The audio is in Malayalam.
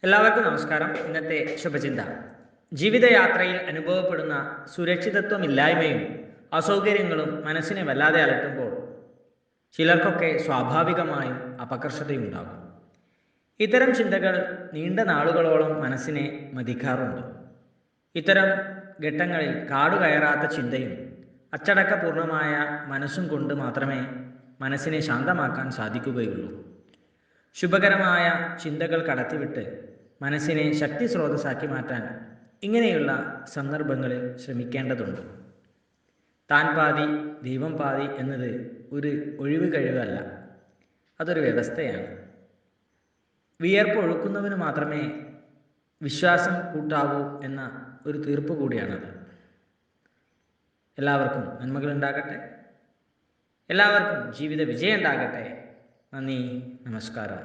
എല്ലാവർക്കും നമസ്കാരം. ഇന്നത്തെ ശുഭചിന്ത: ജീവിതയാത്രയിൽ അനുഭവപ്പെടുന്ന സുരക്ഷിതത്വമില്ലായ്മയും അസൗകര്യങ്ങളും മനസ്സിനെ വല്ലാതെ അലട്ടുമ്പോൾ ചിലർക്കൊക്കെ സ്വാഭാവികമായും അപകർഷതയുണ്ടാകും. ഇത്തരം ചിന്തകൾ നീണ്ട നാളുകളോളം മനസ്സിനെ മതിക്കാറുണ്ട്. ഇത്തരം ഘട്ടങ്ങളിൽ കാടുകയറാത്ത ചിന്തയും അച്ചടക്കപൂർണമായ മനസ്സും കൊണ്ട് മാത്രമേ മനസ്സിനെ ശാന്തമാക്കാൻ സാധിക്കുകയുള്ളൂ. ശുഭകരമായ ചിന്തകൾ കടത്തിവിട്ട് മനസ്സിനെ ശക്തി സ്രോതസ്സാക്കി മാറ്റാൻ ഇങ്ങനെയുള്ള സന്ദർഭങ്ങളിൽ ശ്രമിക്കേണ്ടതുണ്ട്. താൻ പാതി ദൈവം പാതി എന്നത് ഒരു ഒഴിവ് കഴിവല്ല, അതൊരു വ്യവസ്ഥയാണ്. വിയർപ്പൊഴുക്കുന്നവന് മാത്രമേ വിശ്വാസം കൂട്ടാവൂ എന്ന ഒരു തീർപ്പ് കൂടിയാണത്. എല്ലാവർക്കും നന്മകൾ ഉണ്ടാകട്ടെ. എല്ലാവർക്കും ജീവിത വിജയം ഉണ്ടാകട്ടെ. നന്ദി, നമസ്കാരം.